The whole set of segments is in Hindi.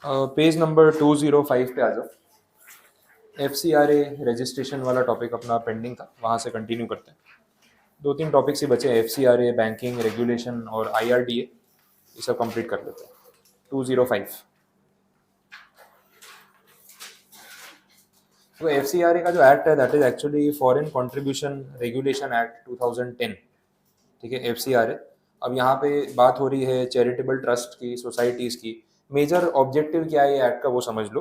पेज नंबर 205 पे आ जाओ। FCRA रजिस्ट्रेशन वाला टॉपिक अपना पेंडिंग था, वहाँ से कंटिन्यू करते हैं। दो तीन टॉपिक्स ही बचे हैं, FCRA, बैंकिंग रेगुलेशन और IRDA, ये सब कंप्लीट कर लेते हैं। 205। तो FCRA का जो एक्ट है that is actually foreign contribution regulation act 2010। ठीक है, FCRA। अब यहाँ पे बात हो रही है चैरिटेबल ट्रस्ट की, सोसाइटीज़ की। मेजर ऑब्जेक्टिव क्या है ये एक्ट का वो समझ लो।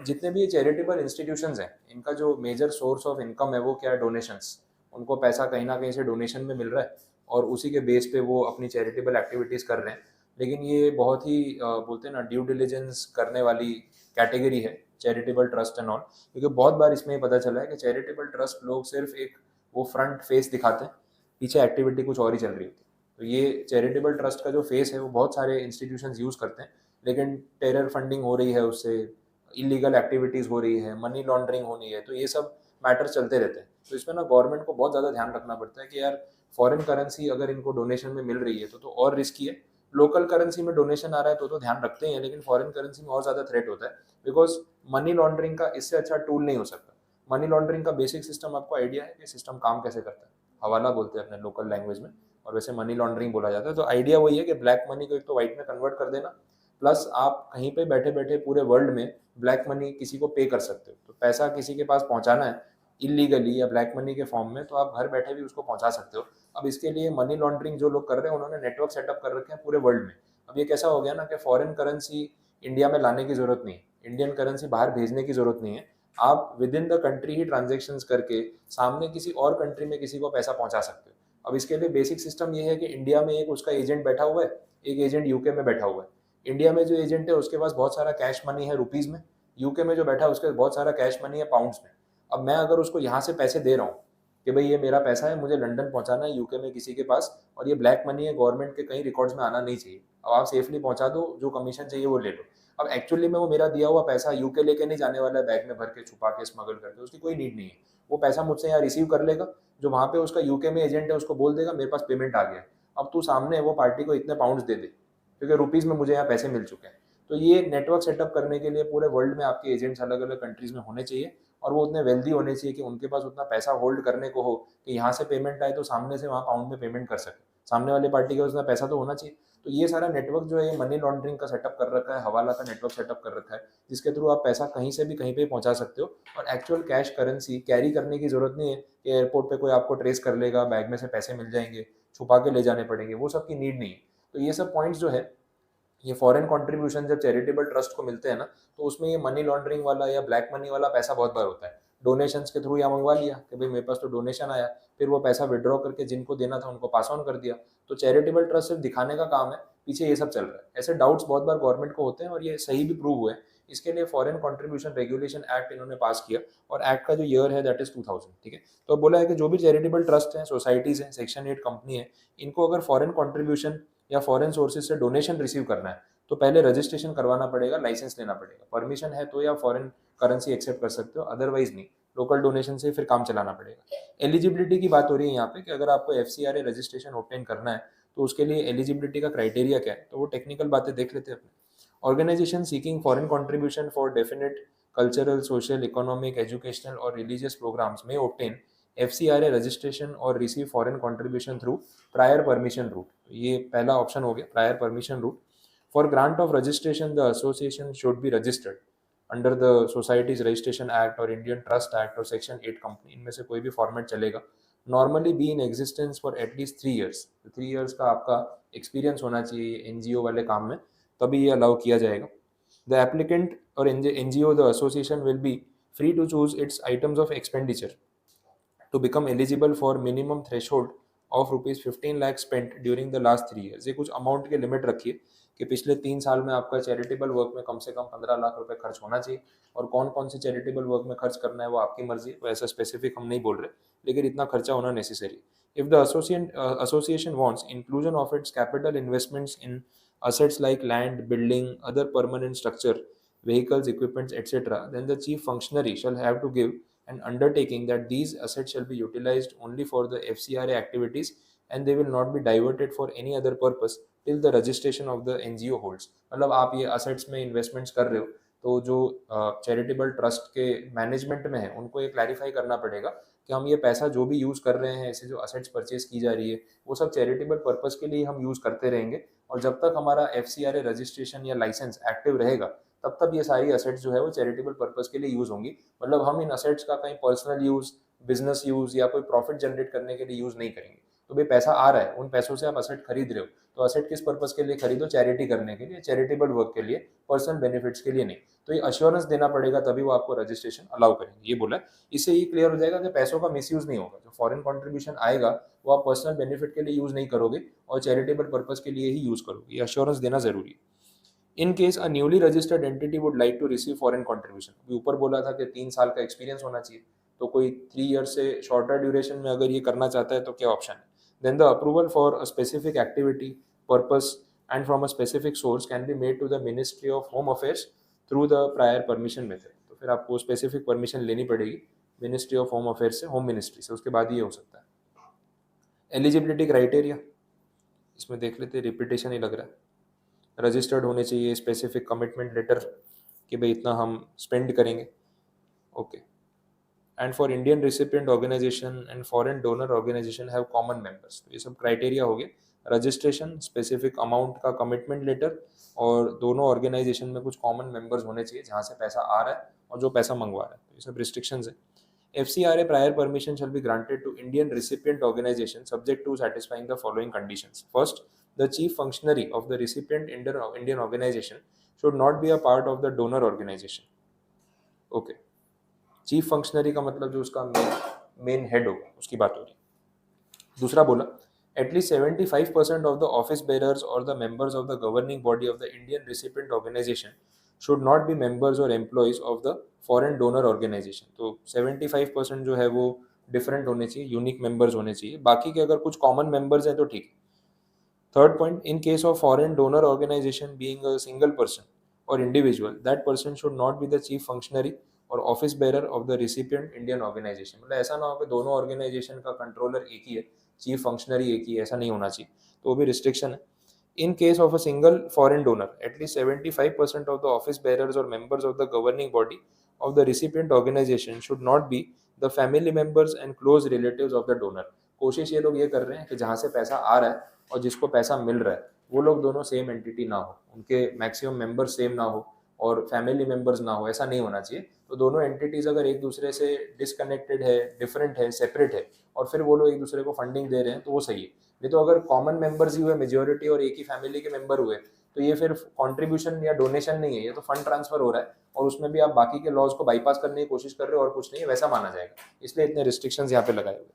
जितने भी चैरिटेबल इंस्टीट्यूशंस हैं इनका जो मेजर सोर्स ऑफ इनकम है वो क्या है, डोनेशंस। उनको पैसा कहीं ना कहीं से डोनेशन में मिल रहा है और उसी के बेस पे वो अपनी चैरिटेबल एक्टिविटीज़ कर रहे हैं। लेकिन ये बहुत ही बोलते हैं ना ड्यू डिलिजेंस करने वाली कैटेगरी है चैरिटेबल ट्रस्ट एंड ऑल। क्योंकि बहुत बार इसमें ये पता चला है कि चैरिटेबल ट्रस्ट लोग सिर्फ एक वो फ्रंट फेस दिखाते हैं, पीछे एक्टिविटी कुछ और ही चल रही होती है। तो ये चैरिटेबल ट्रस्ट का जो फेस है वो बहुत सारे इंस्टीट्यूशंस यूज़ करते हैं, लेकिन टेरर फंडिंग हो रही है उससे, इलीगल एक्टिविटीज़ हो रही है, मनी लॉन्ड्रिंग हो रही है, तो ये सब मैटर्स चलते रहते हैं। तो इसमें ना गवर्नमेंट को बहुत ज़्यादा ध्यान रखना पड़ता है कि यार फॉरेन करेंसी अगर इनको डोनेशन में मिल रही है तो और रिस्की है। लोकल करेंसी में डोनेशन आ रहा है तो ध्यान रखते हैं, लेकिन फॉरेन करेंसी में और ज़्यादा थ्रेट होता है। बिकॉज मनी लॉन्ड्रिंग का इससे अच्छा टूल नहीं हो सकता। मनी लॉन्ड्रिंग का बेसिक सिस्टम आपको आइडिया है कि सिस्टम काम कैसे करता है? हवाला बोलते हैं अपने लोकल लैंग्वेज में, और वैसे मनी लॉन्ड्रिंग बोला जाता है। तो आइडिया वही है कि ब्लैक मनी को एक तो व्हाइट में कन्वर्ट कर देना, प्लस आप कहीं पे बैठे बैठे पूरे वर्ल्ड में ब्लैक मनी किसी को पे कर सकते हो। तो पैसा किसी के पास पहुंचाना है इलीगली या ब्लैक मनी के फॉर्म में, तो आप घर बैठे भी उसको पहुंचा सकते हो। अब इसके लिए मनी लॉन्ड्रिंग जो लोग कर रहे हैं उन्होंने नेटवर्क सेटअप कर रखे हैं पूरे वर्ल्ड में। अब ये कैसा हो गया ना कि फॉरेन करेंसी इंडिया में लाने की जरूरत नहीं है, इंडियन करेंसी बाहर भेजने की जरूरत नहीं है। आप with in the country he transactions करके सामने किसी और कंट्री में किसी को पैसा पहुंचा सकते हो। अब इसके लिए बेसिक सिस्टम ये है कि इंडिया में एक उसका एजेंट बैठा हुआ है, एक एजेंट यूके में बैठा हुआ है। इंडिया में जो एजेंट है उसके पास बहुत सारा कैश मनी है रुपीज में, यूके में जो बैठा है उसके पास बहुत सारा कैश मनी है पाउंड्स में। अब मैं अगर उसको यहाँ से पैसे दे रहा हूँ कि भाई ये मेरा पैसा है, मुझे लंदन पहुंचाना है यूके में किसी के पास, और ये ब्लैक मनी है, गवर्नमेंट के कहीं रिकॉर्ड्स में आना नहीं चाहिए। अब आप सेफली पहुंचा दो, जो कमीशन चाहिए वो ले लो। अब एक्चुअली में वो मेरा दिया हुआ पैसा यूके लेके नहीं जाने वाला है बैग में भर के छुपा के स्मगल करके, उसकी कोई नीड नहीं है। वो पैसा मुझसे यहाँ रिसीव कर लेगा, जो वहाँ पे उसका यूके में एजेंट है उसको बोल देगा मेरे पास पेमेंट आ गया है, अब तू सामने वो पार्टी को इतने पाउंड्स दे दे, क्योंकि रुपीज़ में मुझे यहाँ पैसे मिल चुके हैं। तो ये नेटवर्क सेटअप करने के लिए पूरे वर्ल्ड में आपके एजेंट्स अलग अलग कंट्रीज में होने चाहिए, और वो उतने वेल्दी होने चाहिए कि उनके पास उतना पैसा होल्ड करने को हो कि यहाँ से पेमेंट आए तो सामने से वहाँ पाउंड में पेमेंट कर सके। सामने वाले पार्टी के पास उतना पैसा तो होना चाहिए। तो ये सारा नेटवर्क जो है ये मनी लॉन्ड्रिंग का सेटअप कर रखा है, हवाला का नेटवर्क सेटअप कर रखा है, जिसके थ्रू आप पैसा कहीं से भी कहीं पे पहुंचा सकते हो। और एक्चुअल कैश करेंसी कैरी करने की जरूरत नहीं है कि एयरपोर्ट पे कोई आपको ट्रेस कर लेगा, बैग में से पैसे मिल जाएंगे, छुपा के ले जाने पड़ेंगे, वो सब की नीड नहीं है। तो ये सब पॉइंट्स जो है, ये फॉरेन कंट्रीब्यूशन जब चैरिटेबल ट्रस्ट को मिलते हैं ना, तो उसमें ये मनी लॉन्ड्रिंग वाला या ब्लैक मनी वाला पैसा बहुत बार होता है। डोनेशंस के थ्रू या मंगवा लिया कि भाई मेरे पास तो डोनेशन आया, फिर वो पैसा विड्रॉ करके जिनको देना था उनको पास ऑन कर दिया। तो चैरिटेबल ट्रस्ट सिर्फ दिखाने का काम है, पीछे ये सब चल रहा है। ऐसे डाउट्स बहुत बार गवर्नमेंट को होते हैं और ये सही भी प्रूव हुए। इसके लिए फॉरेन कंट्रीब्यूशन रेगुलेशन एक्ट इन्होंने पास किया, और एक्ट का जो ईयर है दैट इज 2000। ठीक है, तो बोला है कि जो भी चैरिटेबल ट्रस्ट है, सोसाइटीज हैं, सेक्शन 8 कंपनी है, इनको अगर फॉरेन कंट्रीब्यूशन या फॉरेन सोर्सेज से डोनेशन रिसीव करना है तो पहले रजिस्ट्रेशन करवाना पड़ेगा, लाइसेंस लेना पड़ेगा। परमिशन है तो या फॉरेन करेंसी एक्सेप्ट कर सकते हो, अदरवाइज नहीं। लोकल डोनेशन से फिर काम चलाना पड़ेगा। एलिजिबिलिटी की बात हो रही है यहाँ पे कि अगर आपको FCRA रजिस्ट्रेशन ऑब्टेन करना है तो उसके लिए एलिजिबिलिटी का क्राइटेरिया क्या है, तो वो टेक्निकल बातें देख लेते हैं अपने। Organisation seeking foreign contribution for definite cultural, social, economic, educational or religious programs may obtain FCRA registration or receive foreign contribution through prior permission route। ये पहला ऑप्शन हो गया, prior permission route। For grant of registration, the association should be registered under the Societies Registration Act or Indian Trust Act or Section 8 company, इनमें से कोई भी फॉर्मेट चलेगा। Normally be in existence for at least 3 years। 3 years का आपका एक्सपीरियंस होना चाहिए NGO वाले काम में, तभी ये अलाउ किया जाएगा। The applicant or NGO, the association will be free to choose its items of expenditure to become eligible for minimum threshold of rupees 15 lakh spent during the last 3 years। ये कुछ अमाउंट की लिमिट रखी है कि पिछले 3 साल में आपका चैरिटेबल वर्क में कम से कम 15 लाख रुपए खर्च होना चाहिए। और कौन कौन से चैरिटेबल वर्क में खर्च करना है वो आपकी मर्जी है, वैसा स्पेसिफिक हम नहीं बोल रहे, लेकिन इतना खर्चा होना necessary. If the association wants inclusion of its capital investments in assets like land, building, other permanent structure, vehicles, equipments, etc., then the chief functionary shall have to give an undertaking that these assets shall be utilized only for the FCRA activities and they will not be diverted for any other purpose till the registration of the NGO holds। मतलब आप ये असेट्स में इन्वेस्टमेंट्स कर रहे हो तो जो चैरिटेबल ट्रस्ट के मैनेजमेंट में है उनको ये क्लैरिफाई करना पड़ेगा कि हम ये पैसा जो भी यूज़ कर रहे हैं, ऐसे जो असेट्स परचेज की जा रही है वो सब चैरिटेबल पर्पस के लिए हम यूज़ करते रहेंगे, और जब तक हमारा FCRA रजिस्ट्रेशन या लाइसेंस एक्टिव रहेगा तब तक ये सारी असेट्स जो है वो चैरिटेबल पर्पस के लिए यूज़ होंगी। मतलब हम इन असेट्स का कहीं पर्सनल यूज़, बिजनेस यूज़ या कोई प्रॉफिट जनरेट करने के लिए यूज़ नहीं करेंगे। तो भाई पैसा आ रहा है, उन पैसों से आप असेट खरीद रहे हो, तो असेट किस पर्पस के लिए खरीदो? चैरिटी करने के लिए, चैरिटेबल वर्क के लिए, पर्सनल बेनिफिट्स के लिए नहीं। तो ये अश्योरेंस देना पड़ेगा तभी वो आपको रजिस्ट्रेशन अलाउ करेंगे, ये बोला है। इससे ये क्लियर हो जाएगा कि पैसों का मिसयूज नहीं होगा। जो फॉरेन कंट्रीब्यूशन आएगा वो आप पर्सनल बेनिफिट के लिए यूज नहीं करोगे और चैरिटेबल पर्पस के लिए ही यूज करोगे, ये अश्योरेंस देना जरूरी है। In case a newly registered entity would like to receive foreign contribution, ऊपर बोला था कि 3 साल का एक्सपीरियंस होना चाहिए, तो कोई 3 ईयर से शॉर्टर ड्यूरेशन में अगर ये करना चाहता है तो क्या ऑप्शन है? Then the approval for a specific activity, purpose and from a specific source can be made to the Ministry of Home Affairs through the prior permission method. तो फिर आपको स्पेसिफिक परमिशन लेनी पड़ेगी मिनिस्ट्री ऑफ होम अफेयर्स से, होम मिनिस्ट्री से, उसके बाद ये हो सकता है। एलिजिबिलिटी क्राइटेरिया इसमें देख लेते, रिपीटेशन ही लग रहा है। रजिस्टर्ड होने चाहिए, स्पेसिफिक कमिटमेंट लेटर कि भाई इतना हम स्पेंड करेंगे, okay. And for Indian recipient organisation and foreign donor organisation have common members. तो ये सब क्राइटेरिया हो गए, रजिस्ट्रेशन, स्पेसिफिक अमाउंट का कमिटमेंट लेटर, और दोनों ऑर्गेनाइजेशन में कुछ कॉमन मेंबर्स होने चाहिए जहाँ से पैसा आ रहा है और जो पैसा मंगवा रहा है। तो ये सब रिस्ट्रिक्शंस है। FCRA prior permission shall be granted to Indian recipient organization subject to satisfying the following conditions. First, the chief functionary of the recipient Indian organization should not be a part of the donor organization. Okay. Chief functionary का मतलब जो उसका मेन हेड होगा उसकी बात हो रही है। दूसरा बोला, at least 75% of the office bearers और the members of the governing body of the Indian recipient organisation should not be members और employees of the foreign donor organisation. तो 75% जो है वो डिफरेंट होने चाहिए, यूनिक मेंबर्स होने चाहिए, बाकी के अगर कुछ कॉमन मेंबर्स हैं तो ठीक है। Third point, in case of foreign donor organisation being a single person और individual, that person should not be the chief functionary और office bearer of the recipient Indian organisation. मतलब ऐसा ना हो कि दोनों ऑर्गेनाइजेशन का कंट्रोलर एक ही है, चीफ फंक्शनरी एक ही है, ऐसा नहीं होना चाहिए, तो वो भी रिस्ट्रिक्शन है। In case of a single foreign donor, at least 75% of the office bearers or members of the governing body of the recipient organization should not be the family members and close relatives of the donor। कोशिश ये लोग ये कर रहे हैं कि जहाँ से पैसा आ रहा है और जिसको पैसा मिल रहा है वो लोग दोनों सेम एंटिटी ना हो, उनके मैक्सिमम मेंबर्स सेम ना हो और फैमिली मेंबर्स ना हो, ऐसा नहीं होना चाहिए। तो दोनों एंटिटीज अगर एक दूसरे से डिसकनेक्टेड है, डिफरेंट है, सेपरेट है, और फिर वो लोग एक दूसरे को फंडिंग दे रहे हैं तो वो सही है। नहीं तो अगर कॉमन मेंबर्स ही हुए मेजोरिटी और एक ही फैमिली के मेंबर हुए तो ये फिर कंट्रीब्यूशन या डोनेशन नहीं है, ये तो फंड ट्रांसफर हो रहा है और उसमें भी आप बाकी के लॉज को बाईपास करने की कोशिश कर रहे हो और कुछ नहीं है, वैसा माना जाएगा। इसलिए इतने रिस्ट्रिक्शंस यहाँ पे लगाए हुए।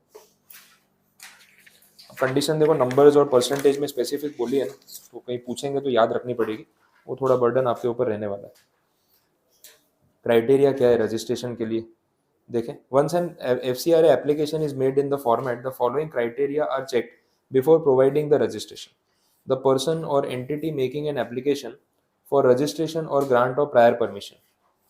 कंडीशन देखो, नंबर्स और परसेंटेज में स्पेसिफिक बोली है ना, तो कहीं पूछेंगे तो याद रखनी पड़ेगी, वो थोड़ा बर्डन आपके ऊपर रहने वाला है। क्राइटेरिया क्या है रजिस्ट्रेशन के लिए देखें, once an FCRA application is made in the format, the following criteria are checked before providing the registration. The person or entity making an application for registration or grant of prior permission,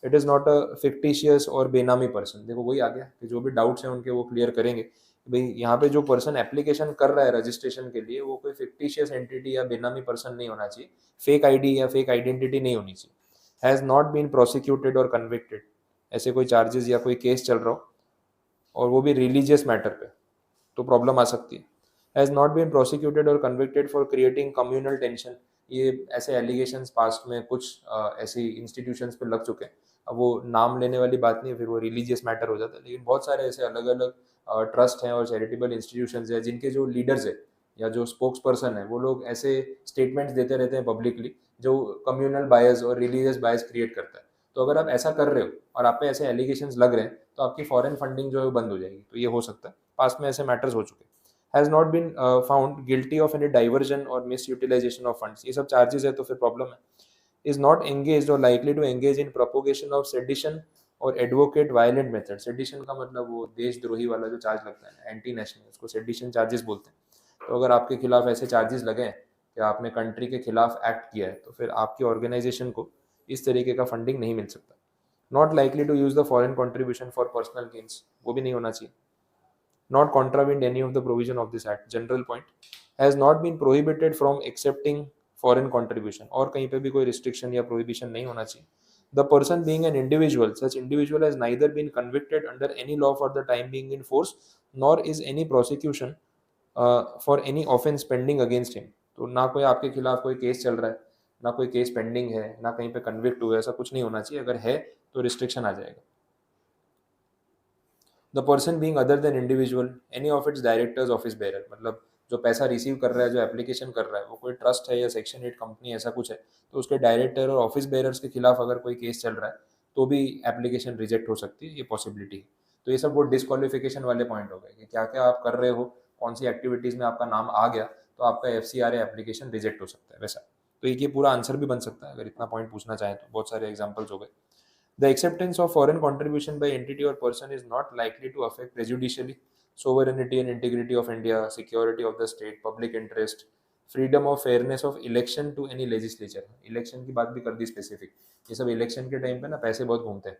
it is not a fictitious और बेनामी पर्सन। देखो वही आ गया कि जो भी डाउट्स हैं उनके वो क्लियर करेंगे। भाई यहाँ पे जो पर्सन एप्लीकेशन कर रहा है रजिस्ट्रेशन के लिए वो कोई फिक्टिशियस एंटिटी या बेनामी पर्सन नहीं होना चाहिए, फेक आईडी या फेक आइडेंटिटी नहीं होनी चाहिए। हैज़ नॉट बीन प्रोसिक्यूटेड और कन्विक्टेड, ऐसे कोई चार्जेस या कोई केस चल रहा हो और वो भी रिलीजियस मैटर पे, तो प्रॉब्लम आ सकती है। हैज़ नॉट बीन प्रोसिक्यूटेड और convicted for creating communal tension, ये ऐसे एलिगेशंस पास्ट में कुछ ऐसी इंस्टीट्यूशंस पे लग चुके हैं। अब वो नाम लेने वाली बात नहीं है, फिर वो रिलीजियस मैटर हो जाता है, लेकिन बहुत सारे ऐसे अलग अलग ट्रस्ट हैं और चैरिटेबल इंस्टीट्यूशंस हैं जिनके जो लीडर्स है या जो स्पोक्स पर्सन है वो लोग ऐसे स्टेटमेंट्स देते रहते हैं पब्लिकली जो कम्युनल बायस और रिलीजियस बायस क्रिएट करता है। तो अगर आप ऐसा कर रहे हो और आप पे ऐसे एलिगेशंस लग रहे हैं तो आपकी फॉरेन फंडिंग जो है वो बंद हो जाएगी, तो ये हो सकता है, पास्ट में ऐसे मैटर्स हो चुके हैं। Has not been found guilty of any diversion or misutilisation of funds, ये सब चार्जेस है तो फिर प्रॉब्लम है। Is not engage or likely to engage in propagation of sedition or advocate violent method. Sedition का मतलब वो देशद्रोही वाला जो चार्ज लगता है, एंटी नेशनल, उसको सेडिशन चार्जेस बोलते हैं। तो अगर आपके खिलाफ ऐसे चार्जेस लगे हैं कि आपने कंट्री के खिलाफ एक्ट किया है तो फिर आपकी ऑर्गेनाइजेशन को इस तरीके का फंडिंग नहीं मिल सकता। Not likely to use the foreign contribution for personal gains, वो भी नहीं होना चाहिए। not contravened any of the provision of this act. General point, has not been prohibited from accepting foreign contribution. और कहीं पे भी कोई restriction या prohibition नहीं होना चाहिए. The person being an individual, such individual has neither been convicted under any law for the time being in force, nor is any prosecution for any offence pending against him. तो ना कोई आपके खिलाफ कोई केस चल रहा है, ना कोई केस पेंडिंग है, ना कहीं पे कन्विक्ट हुआ है, ऐसा कुछ नहीं होना चाहिए. अगर है तो रिस्ट्रिक्शन आ जाएगा. The person being other than individual, any of its directors, office bearer, मतलब जो पैसा रिसीव कर रहा है, जो एप्लीकेशन कर रहा है, वो कोई ट्रस्ट है या सेक्शन 8 कंपनी ऐसा कुछ है, तो उसके डायरेक्टर और ऑफिस बेरर्स के खिलाफ अगर कोई केस चल रहा है तो भी एप्लीकेशन रिजेक्ट हो सकती है, ये पॉसिबिलिटी है. तो ये सब वो डिस्क्वालिफिकेशन वाले पॉइंट हो गए कि क्या क्या आप कर रहे हो, कौन सी एक्टिविटीज़ में आपका नाम आ गया तो आपका FCRA एप्लीकेशन रिजेक्ट हो सकता है. वैसा तो ये पूरा आंसर भी बन सकता है अगर इतना पॉइंट पूछना चाहें तो. बहुत सारे एग्जाम्पल्स हो गए. The acceptance of foreign contribution by entity or person is not likely to affect prejudicially sovereignty and integrity of India, security of the state, public interest, freedom of fairness of election to any legislature. Election की बात भी कर दी स्पेसिफिक. ये सब इलेक्शन के टाइम पे ना पैसे बहुत घूमते हैं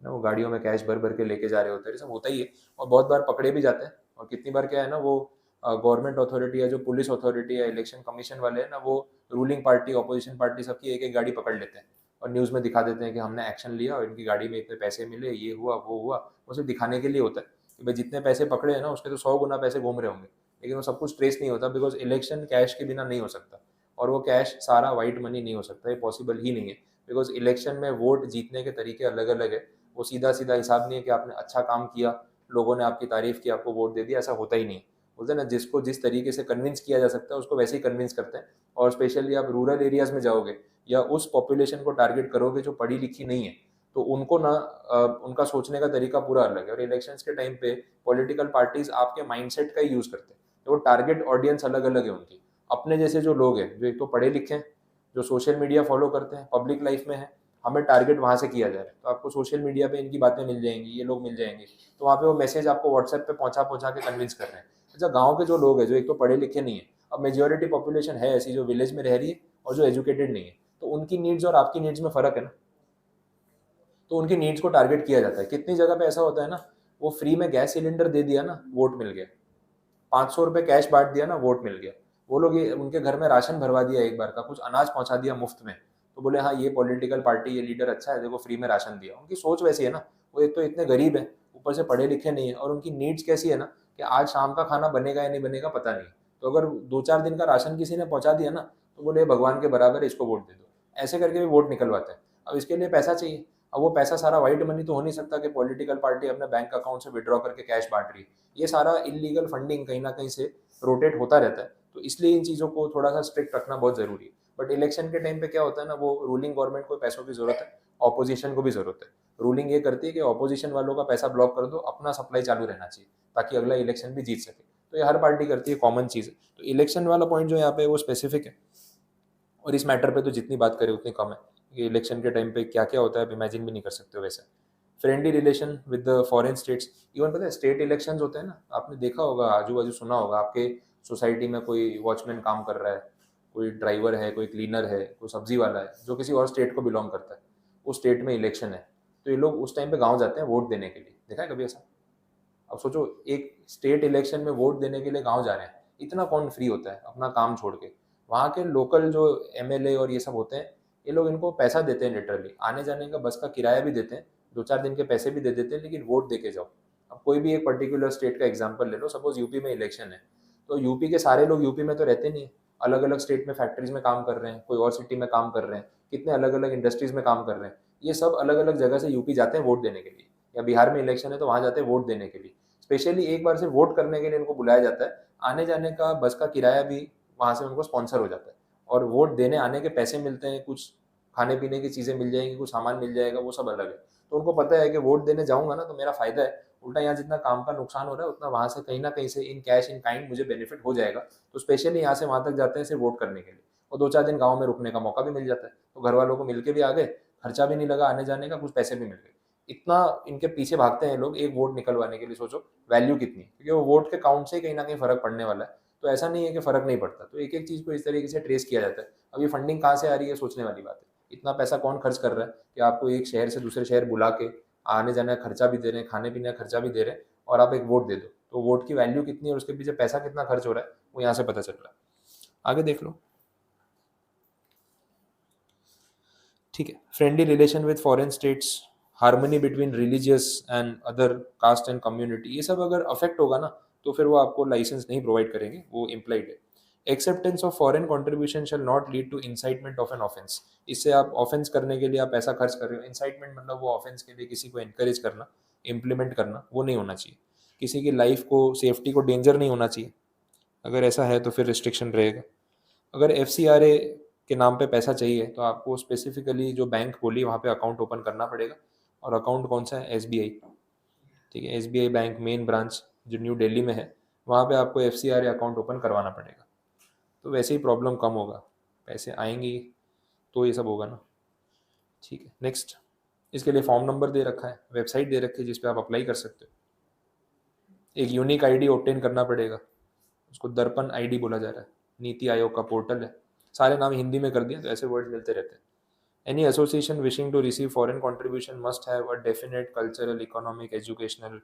ना, वो गाड़ियों में कैश भर भर के लेके जा रहे होते हैं, ये सब होता ही है. और बहुत बार पकड़े भी जाते हैं. और कितनी बार क्या है ना, वो गवर्नमेंट अथॉरिटी या जो पुलिस अथॉरिटी या इलेक्शन कमीशन वाले हैं ना, वो रूलिंग पार्टी अपोजिशन पार्टी सबकी एक एक गाड़ी पकड़ लेते हैं और न्यूज़ में दिखा देते हैं कि हमने एक्शन लिया और इनकी गाड़ी में इतने पैसे मिले, ये हुआ वो हुआ. वो सिर्फ दिखाने के लिए होता है कि भाई जितने पैसे पकड़े हैं ना उसके तो 100 गुना पैसे घूम रहे होंगे, लेकिन वो सब कुछ ट्रेस नहीं होता. बिकॉज इलेक्शन कैश के बिना नहीं हो सकता, और वो कैश सारा वाइट मनी नहीं हो सकता, ये पॉसिबल ही नहीं है. बिकॉज इलेक्शन में वोट जीतने के तरीके अलग अलग है. वो सीधा सीधा हिसाब नहीं है कि आपने अच्छा काम किया, लोगों ने आपकी तारीफ की, आपको वोट दे दिया, ऐसा होता ही नहीं है. बोलते हैं ना, जिसको जिस तरीके से कन्विंस किया जा सकता है उसको वैसे ही कन्विंस करते हैं. और स्पेशली आप रूरल एरियाज में जाओगे या उस पॉपुलेशन को टारगेट करोगे जो पढ़ी लिखी नहीं है, तो उनको ना उनका सोचने का तरीका पूरा अलग है. और इलेक्शंस के टाइम पे पॉलिटिकल पार्टीज आपके माइंडसेट का ही यूज करते हैं. तो वो टारगेट ऑडियंस अलग अलग है उनकी. अपने जैसे जो लोग हैं, जो एक तो पढ़े लिखे हैं, जो सोशल मीडिया फॉलो करते हैं, पब्लिक लाइफ में है, हमें टारगेट वहाँ से किया जा रहा है. तो आपको सोशल मीडिया पे इनकी बातें मिल जाएंगी, ये लोग मिल जाएंगे, तो वहाँ पे वो मैसेज आपको व्हाट्सएप पे पहुँचा पहुँचा के कन्विंस कर रहे हैं. अच्छा, गाँव के जो लोग हैं, जो एक तो पढ़े लिखे नहीं है, अब मेजोरिटी पॉपुलेशन है ऐसी जो विलेज में रह रही है और जो एजुकेटेड नहीं है, तो उनकी नीड्स और आपकी नीड्स में फ़र्क है ना. तो उनकी नीड्स को टारगेट किया जाता है. कितनी जगह पे ऐसा होता है ना, वो फ्री में गैस सिलेंडर दे दिया ना, वोट मिल गया. 500 रुपये कैश बांट दिया ना, वोट मिल गया. वो लोग ये उनके घर में राशन भरवा दिया एक बार का, कुछ अनाज पहुंचा दिया मुफ्त में, तो बोले हाँ ये पॉलिटिकल पार्टी, ये लीडर अच्छा है, देखो फ्री में राशन दिया. उनकी सोच वैसी है ना. वो एक तो इतने गरीब है, ऊपर से पढ़े लिखे नहीं है, और उनकी नीड्स कैसी है ना कि आज शाम का खाना बनेगा या नहीं बनेगा पता नहीं. तो अगर 2-4 दिन का राशन किसी ने पहुंचा दिया ना, तो बोले भगवान के बराबर है, इसको वोट दे दो. ऐसे करके भी वोट निकलवाते हैं. अब इसके लिए पैसा चाहिए. अब वो पैसा सारा व्हाइट मनी तो हो नहीं सकता कि पॉलिटिकल पार्टी अपने बैंक अकाउंट से विड्रॉ करके कैश बांट रही है. ये सारा इलीगल फंडिंग कहीं ना कहीं से रोटेट होता रहता है. तो इसलिए इन चीज़ों को थोड़ा सा स्ट्रिक्ट रखना बहुत ज़रूरी है. बट इलेक्शन के टाइम पे क्या होता है ना, वो रूलिंग गवर्नमेंट को पैसों की ज़रूरत है, ऑपोजिशन को भी ज़रूरत है. रूलिंग ये करती है कि ऑपोजिशन वालों का पैसा ब्लॉक कर दो, अपना सप्लाई चालू रहना चाहिए ताकि अगला इलेक्शन भी जीत सके. तो ये हर पार्टी करती है, कॉमन चीज़ है. तो इलेक्शन वाला पॉइंट जो यहाँ पे वो स्पेसिफिक है. और इस मैटर पे तो जितनी बात करें उतनी कम है. कि इलेक्शन के टाइम पे क्या क्या होता है आप इमेजिन भी नहीं कर सकते हो. वैसे friendly relation with the foreign states, even पता है स्टेट इलेक्शंस होते हैं ना, आपने देखा होगा, आजू बाजू सुना होगा, आपके सोसाइटी में कोई वॉचमैन काम कर रहा है, कोई ड्राइवर है, कोई क्लीनर है, कोई सब्जी वाला है, जो किसी और स्टेट को बिलोंग करता है. उस स्टेट में इलेक्शन है, तो ये लोग उस टाइम पे गाँव जाते हैं वोट देने के लिए. देखा है कभी ऐसा? अब सोचो, एक स्टेट इलेक्शन में वोट देने के लिए गाँव जा रहे हैं. इतना कौन फ्री होता है अपना काम छोड़ के? वहाँ के लोकल जो MLA और ये सब होते हैं, ये लोग इनको पैसा देते हैं, लिटरली आने जाने का बस का किराया भी देते हैं, 2-4 दिन के पैसे भी दे देते हैं, लेकिन वोट दे के जाओ. अब कोई भी एक पर्टिकुलर स्टेट का एग्जांपल ले लो, सपोज यूपी में इलेक्शन है, तो यूपी के सारे लोग यूपी में तो रहते नहीं है, अलग अलग स्टेट में फैक्ट्रीज में काम कर रहे हैं, कोई और सिटी में काम कर रहे हैं, कितने अलग अलग इंडस्ट्रीज में काम कर रहे हैं. ये सब अलग अलग जगह से यूपी जाते हैं वोट देने के लिए. या बिहार में इलेक्शन है तो वहाँ जाते हैं वोट देने के लिए. स्पेशली एक बार से वोट करने के लिए इनको बुलाया जाता है. आने जाने का बस का किराया भी वहाँ से उनको स्पॉन्सर हो जाता है, और वोट देने आने के पैसे मिलते हैं, कुछ खाने पीने की चीज़ें मिल जाएंगी, कुछ सामान मिल जाएगा, वो सब अलग है. तो उनको पता है कि वोट देने जाऊंगा ना तो मेरा फायदा है, उल्टा यहाँ जितना काम का नुकसान हो रहा है उतना वहाँ से कहीं ना कहीं से इन कैश इन काइंड मुझे बेनिफिट हो जाएगा. तो स्पेशली यहाँ से वहाँ तक जाते हैं सिर्फ वोट करने के लिए, और 2-4 दिन गाँव में रुकने का मौका भी मिल जाता है. तो घर वालों को मिल के भी आ गए, खर्चा भी नहीं लगा आने जाने का, कुछ पैसे भी मिल गए. इतना इनके पीछे भागते हैं लोग एक वोट निकलवाने के लिए. सोचो वैल्यू कितनी है, क्योंकि वो वोट के काउंट से कहीं ना कहीं फर्क पड़ने वाला है. तो ऐसा नहीं है कि फर्क नहीं पड़ता. तो एक एक चीज़ को इस तरीके से ट्रेस किया जाता है. अब ये फंडिंग कहाँ से आ रही है, सोचने वाली बात है. इतना पैसा कौन खर्च कर रहा है कि आपको एक शहर से दूसरे शहर बुला के आने जाने का खर्चा भी दे रहे हैं, खाने पीने का खर्चा भी दे रहे हैं, और आप एक वोट दे दो. तो वोट की वैल्यू कितनी है और उसके पीछे पैसा कितना खर्च हो रहा है वो यहाँ से पता चल रहा है। आगे देख लो। ठीक है, friendly relation with foreign states, harmony between religious and other caste and community, ये सब अगर अफेक्ट होगा ना तो फिर वो आपको लाइसेंस नहीं प्रोवाइड करेंगे, वो इम्प्लाइड है। Acceptance of foreign contribution shall not lead to incitement of an offence, इससे आप ऑफेंस करने के लिए आप पैसा खर्च कर रहे हो, इंसाइटमेंट मतलब वो ऑफेंस के लिए किसी को एनकरेज करना, इम्प्लीमेंट करना, वो नहीं होना चाहिए। किसी की लाइफ को, सेफ्टी को डेंजर नहीं होना चाहिए, अगर ऐसा है तो फिर रिस्ट्रिक्शन रहेगा। अगर एफ के नाम पे पैसा चाहिए तो आपको स्पेसिफिकली जो बैंक बोली वहाँ पे अकाउंट ओपन करना पड़ेगा, और अकाउंट कौन सा है, SBI। ठीक है, SBI बैंक मेन ब्रांच जो न्यू दिल्ली में है, वहाँ पे आपको FCRA अकाउंट ओपन करवाना पड़ेगा। तो वैसे ही प्रॉब्लम कम होगा, पैसे आएंगी तो ये सब होगा ना। ठीक है, नेक्स्ट। इसके लिए फॉर्म नंबर दे रखा है, वेबसाइट दे रखी है जिस पे आप अप्लाई कर सकते हो। एक यूनिक आईडी ऑब्टेन करना पड़ेगा, उसको दर्पण आईडी बोला जा रहा है, नीति आयोग का पोर्टल है। सारे नाम हिंदी में कर दिए तो ऐसे वर्ड मिलते रहते हैं। Any association wishing to receive foreign contribution must have a definite cultural, economic, educational,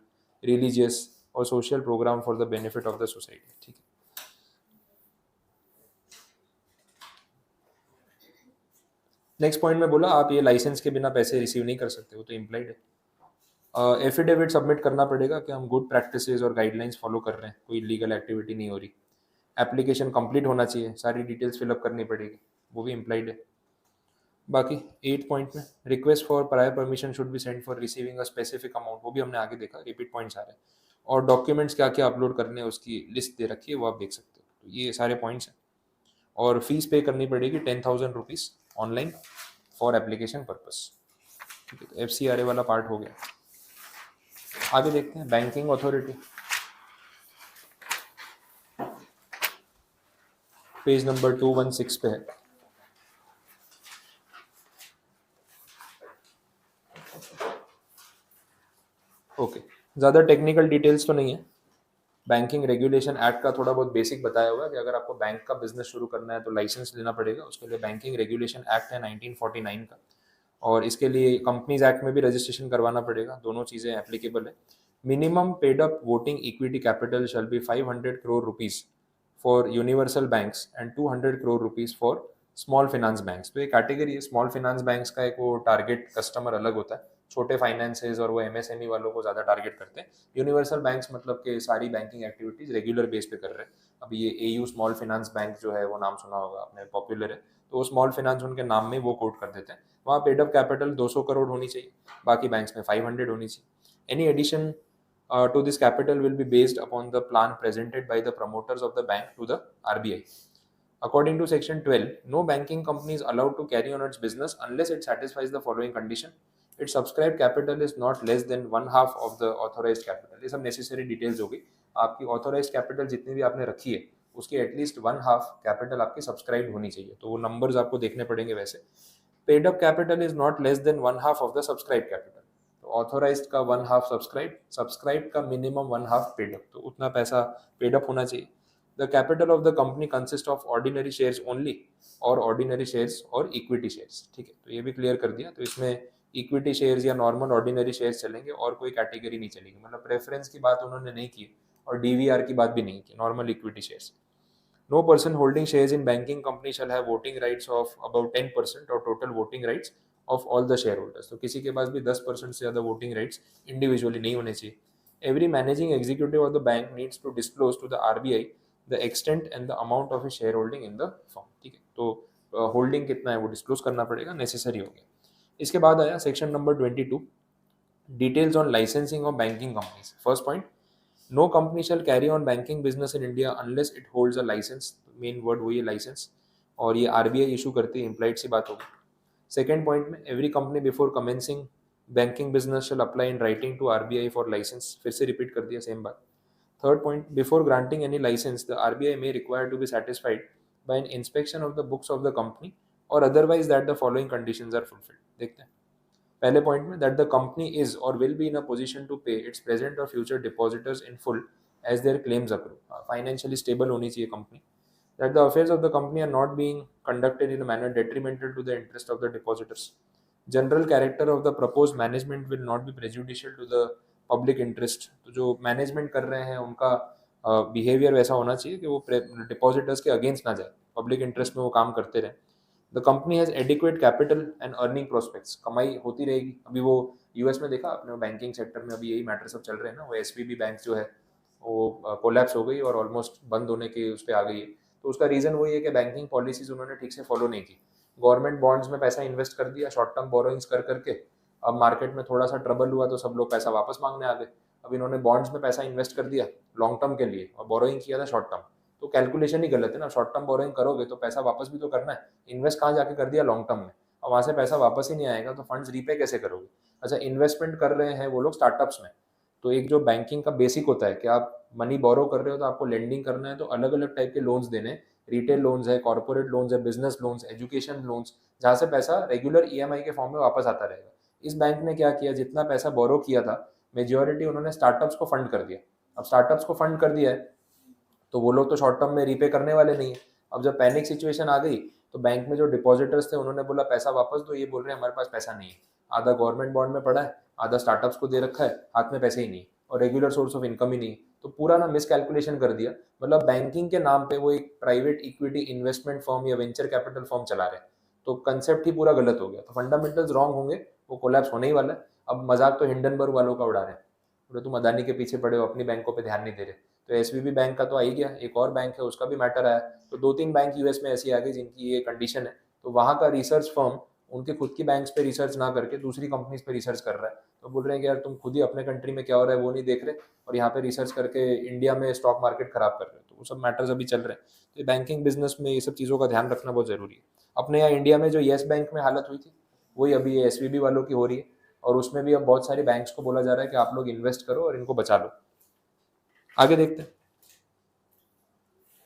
religious or social program for the benefit of the society। ठीक है। नेक्स्ट पॉइंट में बोला आप ये लाइसेंस के बिना पैसे रिसीव नहीं कर सकते, वो तो इम्प्लाइड है। एफिडेविट सबमिट करना पड़ेगा कि हम गुड प्रैक्टिसेस और गाइडलाइंस फॉलो कर रहे हैं, कोई लीगल एक्टिविटी नहीं हो रही। एप्लीकेशन कंप्लीट होना चाहिए, सारी डिटेल्स फिलअप करनी पड़ेगी, वो भी इम्प्लाइड है। बाकी 8 पॉइंट में request for prior permission should be send for receiving a specific amount, वो भी हमने आगे देखा, रिपीट पॉइंट्स आ रहे हैं। और डॉक्यूमेंट्स क्या क्या अपलोड करने हैं उसकी लिस्ट दे रखी है, वो आप देख सकते हो। तो ये सारे पॉइंट्स हैं। और फीस पे करनी पड़ेगी 10,000 rupees online for application purpose. ठीक है, तो FCRA वाला पार्ट हो गया। आगे देखते हैं बैंकिंग अथॉरिटी, पेज नंबर 216 पे है। ओके, ज़्यादा टेक्निकल डिटेल्स तो नहीं है। बैंकिंग रेगुलेशन एक्ट का थोड़ा बहुत बेसिक बताया हुआ है कि अगर आपको बैंक का बिजनेस शुरू करना है तो लाइसेंस लेना पड़ेगा, उसके लिए बैंकिंग रेगुलेशन एक्ट है 1949 का, और इसके लिए कंपनीज एक्ट में भी रजिस्ट्रेशन करवाना पड़ेगा, दोनों चीज़ें एप्लीकेबल है। Minimum paid up voting equity capital shall be 500 crore rupees for universal banks and 200 crore rupees for small finance banks. तो ये कैटेगरी है, स्मॉल फाइनेंस बैंक्स का एक वो टारगेट कस्टमर अलग होता है, छोटे फाइनेंसेज और वो MSME वालों को ज़्यादा टारगेट करते हैं। यूनिवर्सल बैंक्स मतलब कि सारी बैंकिंग एक्टिविटीज़ रेगुलर बेस पे कर रहे हैं। अभी ये AU स्मॉल फाइनेंस बैंक जो है वो नाम सुना होगा आपने, पॉपुलर है, तो वो स्मॉल फाइनेंस उनके नाम में वो कोट कर देते हैं। वहाँ पेडअप कैपिटल 200 करोड़ होनी चाहिए, बाकी बैंक्स में 500 होनी चाहिए। Any addition to this capital will be based upon the plan presented by the promoters of the bank to the RBI. According to section 12, no banking company is allowed to carry on its business unless it satisfies the following condition: its subscribed capital is not less than one half of the authorized capital। ये सब necessary details होगी। आपकी authorized capital जितनी भी आपने रखी है उसकी एटलीस्ट वन हाफ कैपिटल आपकी सब्सक्राइब होनी चाहिए, तो वो नंबर्स आपको देखने पड़ेंगे वैसे। Paid up capital is not less than one half of the subscribe capital, तो ऑथोराइज्ड का वन हाफ सब्सक्राइब, सब्सक्राइब का minimum one half paid up, तो उतना पैसा पेड अप होना चाहिए। The capital of the company consist of ordinary shares only और ऑर्डिनरी शेयर्स और इक्विटी शेयर्स। ठीक है, तो ये भी क्लियर कर दिया। तो इसमें इक्विटी शेयर्स या नॉर्मल ऑर्डिनरी शेयर्स चलेंगे और कोई कैटेगरी नहीं चलेगी, मतलब प्रेफरेंस की बात उन्होंने नहीं की और DVR की बात भी नहीं की, normal equity shares. No person holding shares in banking company shall have voting rights of about 10% of total voting rights of all the shareholders। तो किसी के पास भी 10% से ज़्यादा वोटिंग राइट्स इंडिविजुअली नहीं होने चाहिए। Every managing executive of the bank needs to disclose to the RBI the extent and the amount of a shareholding in the form. ठीक है, तो होल्डिंग कितना है वो डिस्क्लोज करना पड़ेगा, नेसेसरी हो गया। इसके बाद आया section number 22, details on licensing of banking companies. First point, no company shall carry on banking business in India unless it holds a licence. Main word वही है लाइसेंस, और ये RBI इशू करती है, इम्प्लाइड सी बात होगी। सेकेंड पॉइंट में, every company before commencing banking business shall apply in writing to RBI for licence, फिर से रिपीट कर दिया सेम बात। Third point, before granting any licence the RBI may require to be satisfied by an inspection of the books of the company or otherwise that the following conditions are fulfilled। देखते हैं पहले पॉइंट में, that the company is or will be in a position to pay its present or future depositors in full as their claims approve. Financially stable होनी चाहिए company. That the affairs of the company are not being conducted in a manner detrimental to the interest of the depositors. General character of the proposed management will not be prejudicial to the public interest, तो जो मैनेजमेंट कर रहे हैं उनका बिहेवियर वैसा होना चाहिए कि वो डिपॉजिटर्स के अगेंस्ट ना जाए, पब्लिक इंटरेस्ट में वो काम करते रहे। The company has adequate capital and earning prospects, कमाई होती रहेगी। अभी वो यूएस में देखा आपने, बैंकिंग सेक्टर में अभी यही मैटर सब चल रहे हैं ना, वो एसवीबी बैंक जो है वो कोलैप्स हो गई और ऑलमोस्ट बंद होने के उस पर आ गई है। तो उसका रीज़न वही है कि बैंकिंग पॉलिसीज उन्होंने ठीक से फॉलो नहीं की। गवर्नमेंट बॉन्ड्स में पैसा इन्वेस्ट कर दिया शॉर्ट टर्म बोरोइंग्स कर करके, अब मार्केट में थोड़ा सा ट्रबल हुआ तो सब लोग पैसा वापस मांगने आ गए। अब इन्होंने बॉन्ड्स में पैसा इन्वेस्ट कर दिया लॉन्ग टर्म के लिए और बोरोइंग किया था शॉर्ट टर्म, तो कैलकुलेशन ही गलत है ना। शॉर्ट टर्म बोरोइंग करोगे तो पैसा वापस भी तो करना है, इन्वेस्ट कहाँ जाके कर दिया लॉन्ग टर्म में, और वहाँ से पैसा वापस ही नहीं आएगा तो फंड्स रीपे कैसे करोगे। अच्छा, इन्वेस्टमेंट कर रहे हैं वो लोग स्टार्टअप्स में, तो एक जो बैंकिंग का बेसिक होता है कि आप मनी बोरो कर रहे हो तो आपको लेंडिंग करना है, तो अलग अलग टाइप के लोन्स देने हैं, रिटेल लोन्स है, कॉर्पोरेट लोन्स है, बिजनेस लोन्स, एजुकेशन लोन्स, जहाँ से पैसा रेगुलर ईएमआई के फॉर्म में वापस आता रहेगा। इस बैंक ने क्या किया, जितना पैसा बोरो किया था मेजोरिटी उन्होंने स्टार्टअप्स को फंड कर दिया। अब स्टार्टअप्स को फंड कर दिया है तो वो लोग तो शॉर्ट टर्म में रीपे करने वाले नहीं है। अब जब पैनिक सिचुएशन आ गई तो बैंक में जो डिपॉजिटर्स थे उन्होंने बोला पैसा वापस दो, ये बोल रहे हैं हमारे पास पैसा नहीं है, आधा गवर्नमेंट बॉन्ड में पड़ा है, आधा स्टार्टअप्स को दे रखा है, हाथ में पैसे ही नहीं और रेगुलर सोर्स ऑफ इनकम ही नहीं, तो पूरा ना मिस कैलकुलेशन कर दिया। मतलब बैंकिंग के नाम पे वो एक प्राइवेट इक्विटी इन्वेस्टमेंट फर्म या वेंचर कैपिटल फर्म चला रहे हैं, तो कंसेप्ट ही पूरा गलत हो गया। तो फंडामेंटल्स रॉन्ग होंगे, वो कोलैप्स होने ही वाला है। अब मजाक तो हिंडनबर्ग वालों का उड़ा रहे हैं, बोले तुम अदानी के पीछे पड़े हो, अपनी बैंकों पे ध्यान नहीं दे रहे। तो एसवीबी बैंक का तो आ ही गया, एक और बैंक है उसका भी मैटर आया, तो 2-3 बैंक यूएस में ऐसी आ गई जिनकी ये कंडीशन है, तो वहाँ का रिसर्च फर्म उनके खुद की बैंक्स पे रिसर्च ना करके दूसरी कंपनीज पे रिसर्च कर रहा है। तो बोल रहे हैं कि यार तुम खुद ही अपने कंट्री में क्या हो रहा है वो नहीं देख रहे और यहाँ पे रिसर्च करके इंडिया में स्टॉक मार्केट खराब कर रहे हो, तो वो सब मैटर्स अभी चल रहे हैं। तो बैंकिंग बिजनेस में ये सब चीज़ों का ध्यान रखना बहुत जरूरी है। अपने यहाँ इंडिया में जो येस बैंक में हालत हुई थी वही अभी एसवीबी वालों की हो रही है, और उसमें भी अब बहुत सारे बैंक्स को बोला जा रहा है कि आप लोग इन्वेस्ट करो और इनको बचा लो। आगे देखते हैं।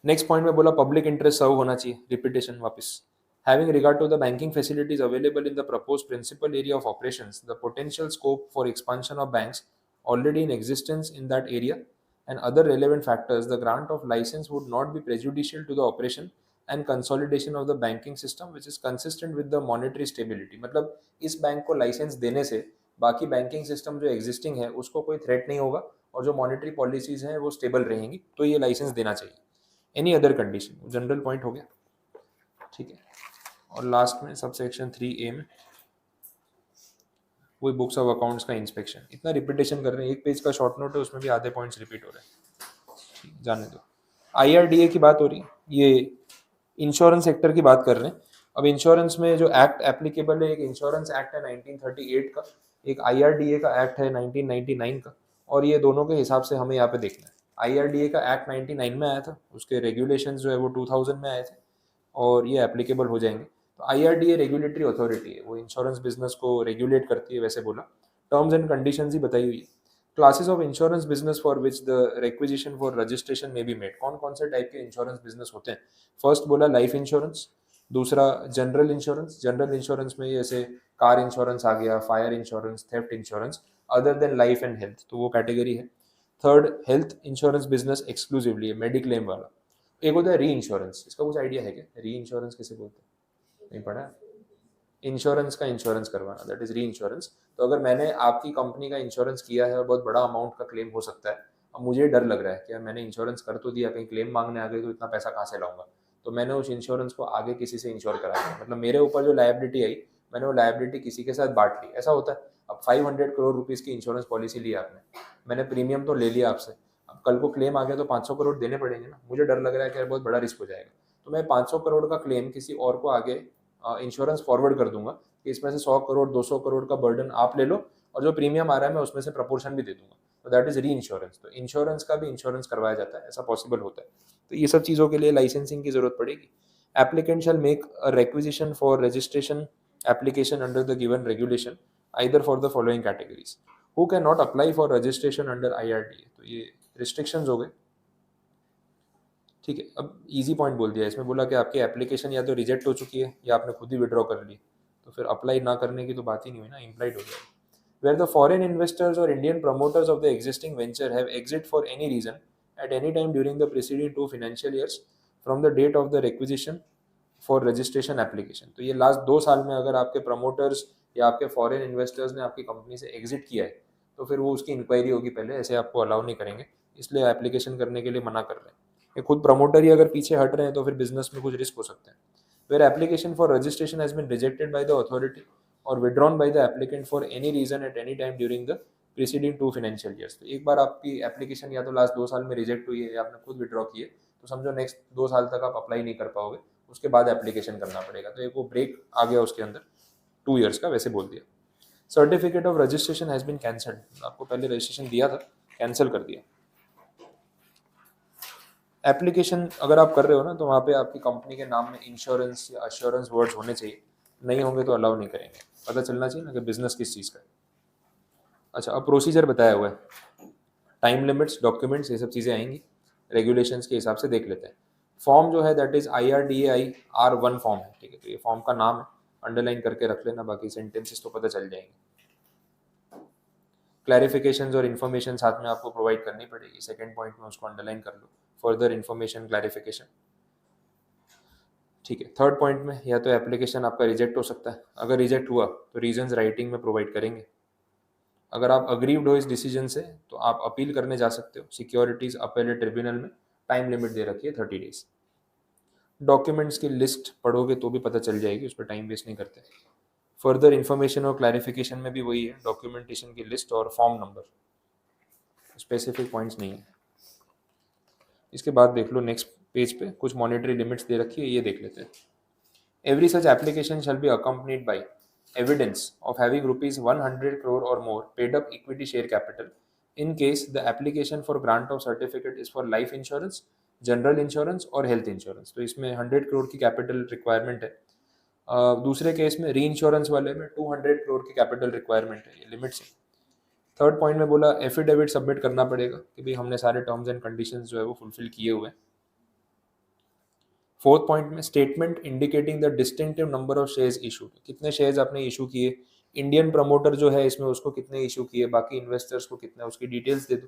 नेक्स्ट पॉइंट में बोला पब्लिक इंटरेस्ट सर्व होना चाहिए, रिपीटेशन वापस। Having regard to the banking facilities available in the proposed principal area of operations, the potential scope for expansion of banks already in existence in that area, and other relevant factors, the grant of license would not be prejudicial to the operation and consolidation of the banking system, which is consistent with the monetary stability. मतलब इस बैंक को लाइसेंस देने से बाकी बैंकिंग सिस्टम जो एग्जिस्टिंग है उसको कोई थ्रेट नहीं होगा और जो मॉनेटरी पॉलिसीज हैं वो स्टेबल रहेंगी, तो ये लाइसेंस देना चाहिए। Any other condition, general point हो गया, ठीक है। और लास्ट में सब सेक्शन 3A में वही बुक्स ऑफ अकाउंट्स का इंस्पेक्शन, इतना रिपीटेशन कर रहे हैं, एक पेज का शॉर्ट नोट है उसमें भी आधे पॉइंट्स रिपीट हो रहे हैं, ठीक, जाने दो। IRDA की बात हो रही है, ये इंश्योरेंस सेक्टर की बात कर रहे हैं। अब इंश्योरेंस में जो एक्ट एप्लीकेबल है, एक इंश्योरेंस एक्ट है 1938 का, एक IRDA का एक्ट है 1999 का, और ये दोनों के हिसाब से हमें यहाँ पे देखना है। IRDA का एक्ट 99 में आया था, उसके रेगुलेशंस जो है वो 2000 में आए थे और ये एप्लीकेबल हो जाएंगे। तो IRDA रेगुलेटरी अथॉरिटी है, वो इंश्योरेंस बिजनेस को रेगुलेट करती है, वैसे बोला। टर्म्स एंड कंडीशंस ही बताई हुई है। Classes of insurance business for which the requisition for registration में बी मेड, कौन कौन से टाइप के इंश्योरेंस बिजनेस होते हैं। फर्स्ट बोला लाइफ इंश्योरेंस, दूसरा जनरल इंश्योरेंस, जनरल इंश्योरेंस में जैसे कार इंश्योरेंस आ गया, fire insurance, theft insurance, other than life and health, तो वो कैटेगरी है। Third health insurance business exclusively है, मेडिक्लेम वाला। एक होता है री इंश्योरेंस, इसका कुछ आइडिया है क्या, री इंश्योरेंस किसे बोलते हैं, नहीं पढ़ा। इंश्योरेंस का इंश्योरेंस करवाना, दैट इज री इंश्योरेंस। तो अगर मैंने आपकी कंपनी का इंश्योरेंस किया है और बहुत बड़ा अमाउंट का क्लेम हो सकता है, अब मुझे डर लग रहा है कि यार मैंने इंश्योरेंस कर तो दिया, कहीं क्लेम मांगने आ गई तो इतना पैसा कहाँ से लाऊंगा, तो मैंने उस इंश्योरेंस को आगे किसी से इंश्योर करा दिया, मतलब मेरे ऊपर जो लायबिलिटी आई मैंने वो लायबिलिटी किसी के साथ बांट ली, ऐसा होता है। अब 500 करोड़ रुपीज़ की इंश्योरेंस पॉलिसी ली आपने, मैंने प्रीमियम तो ले लिया आपसे, अब कल को क्लेम आ गया तो 500 करोड़ देने पड़ेंगे ना, मुझे डर लग रहा है कि यार बहुत बड़ा रिस्क हो जाएगा, तो मैं 500 करोड़ का क्लेम किसी और को आगे इंश्योरेंस फॉरवर्ड कर दूंगा कि इसमें से 100 करोड़ 200 करोड़ का बर्डन आप ले लो और जो प्रीमियम आ रहा है मैं उसमें से प्रपोर्शन भी दे दूंगा, तो दैट इज री इंश्योरेंस। तो इंश्योरेंस का भी इंश्योरेंस करवाया जाता है, ऐसा पॉसिबल होता है। तो ये सब चीज़ों के लिए लाइसेंसिंग की जरूरत पड़ेगी। Applicant shell make a requisition for registration application under the given regulation either for the following categories, who can not apply for registration under IRDA, तो ये रिस्ट्रिक्शंस हो गए, ठीक है। अब इजी पॉइंट बोल दिया इसमें, बोला कि आपकी एप्लीकेशन या तो रिजेक्ट हो चुकी है या आपने खुद ही विड्रॉ कर ली, तो फिर अप्लाई ना करने की तो बात ही नहीं हुई ना, इम्प्लाइड हो गया। Where the foreign investors or Indian promoters of the existing venture have exit for any reason at any time during the preceding 2 financial years from the date of the requisition for registration application, तो ये लास्ट 2 साल में अगर आपके प्रमोटर्स या आपके फॉरेन इन्वेस्टर्स ने आपकी कंपनी से एग्जिट किया है तो फिर वो उसकी इंक्वायरी होगी पहले, ऐसे आपको अलाउ नहीं करेंगे, इसलिए एप्लीकेशन करने के लिए मना कर रहे हैं। ये खुद प्रमोटर ही अगर पीछे हट रहे हैं तो फिर बिजनेस में कुछ रिस्क हो सकते हैं। Where application for registration has been rejected by the authority और withdrawn by the applicant for any reason at any time during the preceding 2 financial years. तो एक बार आपकी एप्लीकेशन या तो लास्ट 2 साल में रिजेक्ट हुई है या आपने खुद विड्रॉ की है, तो समझो नेक्स्ट 2 साल तक आप अप्लाई नहीं कर पाओगे, उसके बाद एप्लीकेशन करना पड़ेगा। तो एक वो ब्रेक आ गया उसके अंदर 2 ईयर्स का, वैसे बोल दिया। Certificate of registration has been cancelled, आपको पहले रजिस्ट्रेशन दिया था, कैंसिल कर दिया। एप्लीकेशन अगर आप कर रहे हो ना, तो वहाँ पे आपकी कंपनी के नाम में इंश्योरेंस या अश्योरेंस वर्ड्स होने चाहिए, नहीं होंगे तो अलाउ नहीं करेंगे। पता चलना चाहिए ना कि बिजनेस किस चीज़ का है। अच्छा, अब प्रोसीजर बताया हुआ है, टाइम लिमिट्स, डॉक्यूमेंट्स, ये सब चीज़ें आएंगी, रेगुलेशंस के हिसाब से देख लेते हैं। फॉर्म जो है that is IRDAI R1 form है, ठीक है, तो ये फॉर्म का नाम है, अंडरलाइन करके रख लेना, बाकी सेंटेंसेस तो पता चल जाएंगे। क्लैरिफिकेशंस और इन्फॉर्मेशन साथ में आपको प्रोवाइड करनी पड़ेगी, सेकंड पॉइंट में उसको अंडरलाइन कर लो, फर्दर इन्फॉर्मेशन क्लैरिफिकेशन, ठीक है। थर्ड पॉइंट में या तो एप्लीकेशन आपका रिजेक्ट हो सकता है, अगर रिजेक्ट हुआ तो रीजंस राइटिंग में प्रोवाइड करेंगे। अगर आप अग्रीव्ड हो इस डिसीजन से तो आप अपील करने जा सकते हो सिक्योरिटीज अपेलेट ट्रिब्यूनल में, टाइम लिमिट दे रखी है 30 डेज। डॉक्यूमेंट्स की लिस्ट पढ़ोगे तो भी पता चल जाएगी, उस पर टाइम वेस्ट नहीं करते। फर्दर इन्फॉर्मेशन और क्लैरिफिकेशन में भी वही है, डॉक्यूमेंटेशन की लिस्ट और फॉर्म नंबर, स्पेसिफिक पॉइंट्स नहीं है। इसके बाद देख लो नेक्स्ट पेज पे कुछ मॉनेटरी लिमिट्स दे रखी है, ये देख लेते हैं। Every such application shall be accompanied by evidence of having rupees 100 crore or more paid up equity share capital in case the application for grant of certificate is for life insurance, general insurance और हेल्थ इंश्योरेंस। तो इसमें 100 करोड़ की कैपिटल रिक्वायरमेंट है। दूसरे केस में री इंश्योरेंस वाले में 200 करोड़ की कैपिटल रिक्वायरमेंट है, ये लिमिट्स है। थर्ड पॉइंट में बोला एफिडेविट सबमिट करना पड़ेगा कि भाई हमने सारे टर्म्स एंड कंडीशंस जो है वो फुलफिल किए हुए हैं। फोर्थ पॉइंट में statement indicating the distinctive number of shares issued, कितने शेयर्स आपने इशू किए, इंडियन प्रमोटर जो है इसमें उसको कितने इशू किए, बाकी इन्वेस्टर्स को कितने, उसकी डिटेल्स दे दो।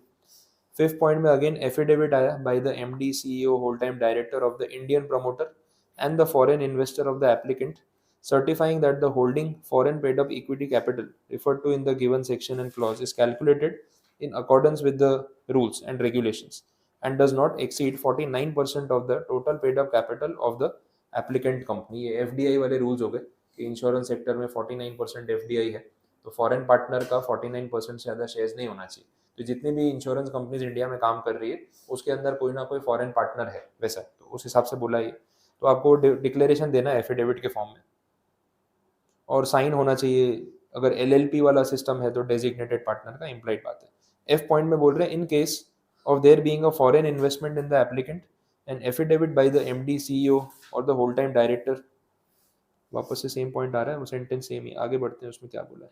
फिफ्थ पॉइंट में अगेन एफिडेविट आया by the MD CEO whole time director of the Indian promoter and the foreign investor of the applicant certifying that the holding foreign paid up equity capital referred to in the given section and clause is calculated in accordance with the rules and regulations and does not exceed 49% of the total paid up capital of the applicant company। ये FDI वाले रूल्स हो गए कि इंश्योरेंस सेक्टर में 49% FDI है, तो फॉरेन पार्टनर का 49% से ज़्यादा शेयर्स नहीं होना चाहिए। तो जितनी भी इंश्योरेंस कंपनीज इंडिया में काम कर रही है उसके अंदर कोई ना कोई फॉरेन पार्टनर है वैसा, तो उस हिसाब से बोला ये। तो आपको डिक्लेरेशन देना है एफिडेविट के फॉर्म में, और साइन होना चाहिए। अगर LLP वाला सिस्टम है तो डेजिग्नेटेड पार्टनर का इम्प्लाइड बात है। F पॉइंट में बोल रहे हैं इन case of their being a foreign investment in the applicant and affidavit bye the MD CEO और द होल टाइम डायरेक्टर, वापस से सेम पॉइंट आ रहा है, वो सेंटेंस सेम ही, आगे बढ़ते हैं उसमें क्या बोला है।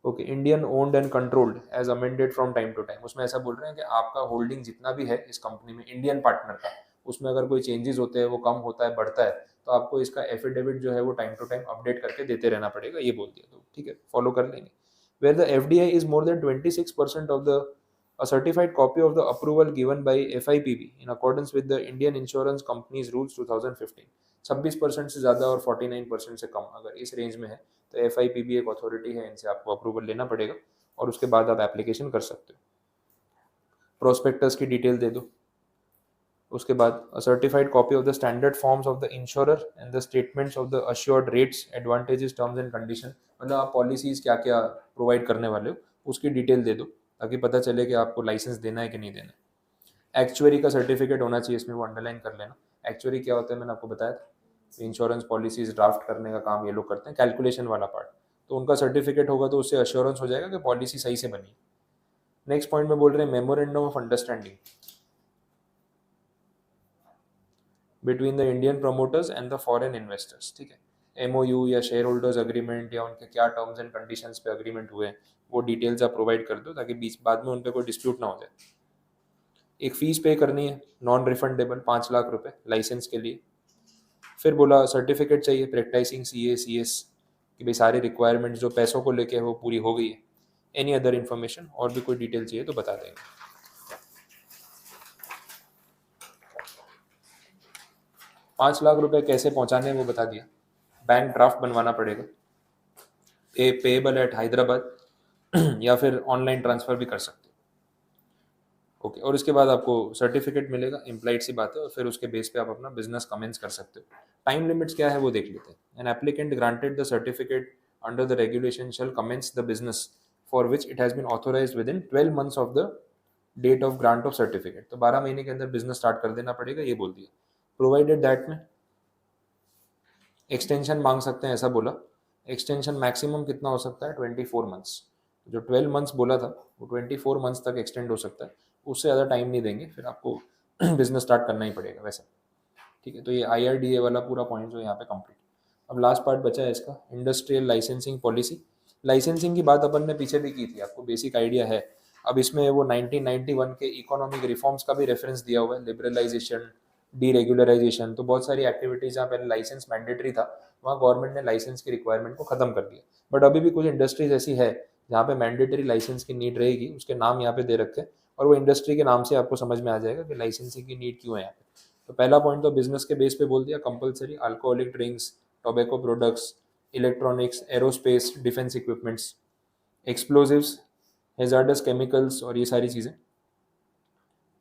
Okay, Indian owned and controlled as amended from time to time, उसमें ऐसा बोल रहे हैं कि आपका होल्डिंग जितना भी है इस कंपनी में इंडियन पार्टनर का, उसमें अगर कोई चेंजेस होते हैं, वो कम होता है, बढ़ता है, तो आपको इसका एफिडेविट जो है वो टाइम टू टाइम अपडेट करके देते रहना पड़ेगा, ये बोल दिया। तो ठीक है, फॉलो कर लेंगे। Where the FDI is more than 26% of the a certified copy of the approval given by FIPB in accordance with the Indian Insurance Companies Rules 2015, 26% से ज़्यादा और 49% से कम अगर इस रेंज में है तो FIPB एक अथॉरिटी है, इनसे आपको अप्रूवल लेना पड़ेगा और उसके बाद आप एप्लीकेशन कर सकते हो। प्रोस्पेक्टस की डिटेल दे दो, उसके बाद a certified copy of the standard forms of the insurer and the statements of the assured rates, advantages, terms and condition, मतलब आप पॉलिसीज क्या क्या प्रोवाइड करने वाले हो उसकी डिटेल दे दो ताकि पता चले कि आपको लाइसेंस देना है कि नहीं देना है। एक्चुअरी का सर्टिफिकेट होना चाहिए इसमें, वो अंडरलाइन कर लेना। एक्चुअरी क्या होता है मैंने आपको बताया था, इंश्योरेंस पॉलिसीज ड्राफ्ट करने का काम ये लोग करते हैं, कैलकुलेशन वाला पार्ट, तो उनका सर्टिफिकेट होगा तो उससे अश्योरेंस हो जाएगा कि पॉलिसी सही से बनी। नेक्स्ट पॉइंट में बोल रहे हैं memorandum of understanding between the Indian promoters and the foreign investors, ठीक है। MOU या शेयर होल्डर्स अग्रीमेंट या उनके क्या टर्म्स एंड कंडीशंस पे अग्रीमेंट हुए, वो डिटेल्स आप प्रोवाइड कर दो ताकि बीच बाद में उन पर कोई डिस्प्यूट ना हो जाए। एक फीस पे करनी है नॉन रिफंडेबल 5 लाख रुपए लाइसेंस के लिए। फिर बोला सर्टिफिकेट चाहिए प्रैक्टिसिंग CA CS कि भाई सारी रिक्वायरमेंट जो पैसों को लेके वो पूरी हो गई है। एनी अदर इन्फॉर्मेशन और भी कोई डिटेल चाहिए तो बता देंगे। 5 लाख रुपए कैसे पहुंचाने हैं वो बता दिया। बैंक ड्राफ्ट बनवाना पड़ेगा, पेएबल एट हैदराबाद या फिर ऑनलाइन ट्रांसफ़र भी कर सकते हो। ओके, और इसके बाद आपको सर्टिफिकेट मिलेगा, इम्प्लाइड सी बात है, और फिर उसके बेस पे आप अपना बिजनेस कमेंस कर सकते हो। टाइम लिमिट्स क्या है वो देख लेते हैं। An applicant granted the certificate under the regulation shall commence the business for which it has been authorised within 12 months of the date of grant of certificate. तो 12 महीने के अंदर बिजनेस स्टार्ट कर देना पड़ेगा, ये बोल दिया। प्रोवाइडेड दैट में एक्सटेंशन मांग सकते हैं, ऐसा बोला। एक्सटेंशन मैक्सिमम कितना हो सकता है? 24 मंथ्स। जो 12 मंथ्स बोला था वो 24 मंथ्स तक एक्सटेंड हो सकता है, उससे ज़्यादा टाइम नहीं देंगे, फिर आपको बिजनेस स्टार्ट करना ही पड़ेगा वैसा। ठीक है, तो ये IRDA वाला पूरा पॉइंट जो यहाँ पे कंप्लीट। अब लास्ट पार्ट बचा है इसका, इंडस्ट्रियल लाइसेंसिंग पॉलिसी। लाइसेंसिंग की बात अपन ने पीछे भी की थी, आपको बेसिक आइडिया है। अब इसमें वो 1991 के इकोनॉमिक रिफॉर्म्स का भी रेफरेंस दिया हुआ है, लिबरलाइजेशन, डीरेगुलराइजेशन। तो बहुत सारी एक्टिविटीज़ जहाँ पहले लाइसेंस मैंडेटरी था, वहाँ गवर्नमेंट ने लाइसेंस की रिक्वायरमेंट को खत्म कर दिया। बट अभी भी कुछ इंडस्ट्रीज ऐसी है जहाँ पे मैंडेटरी लाइसेंस की नीड रहेगी, उसके नाम यहाँ पे दे रखे हैं, और वो इंडस्ट्री के नाम से आपको समझ में आ जाएगा कि लाइसेंसिंग की नीड क्यों है यहाँ पे। तो पहला पॉइंट तो बिजनेस के बेस पे बोल दिया, compulsory alcoholic drinks, tobacco products, electronics, aerospace, defence equipments, explosives, hazardous chemicals, और ये सारी चीज़ें।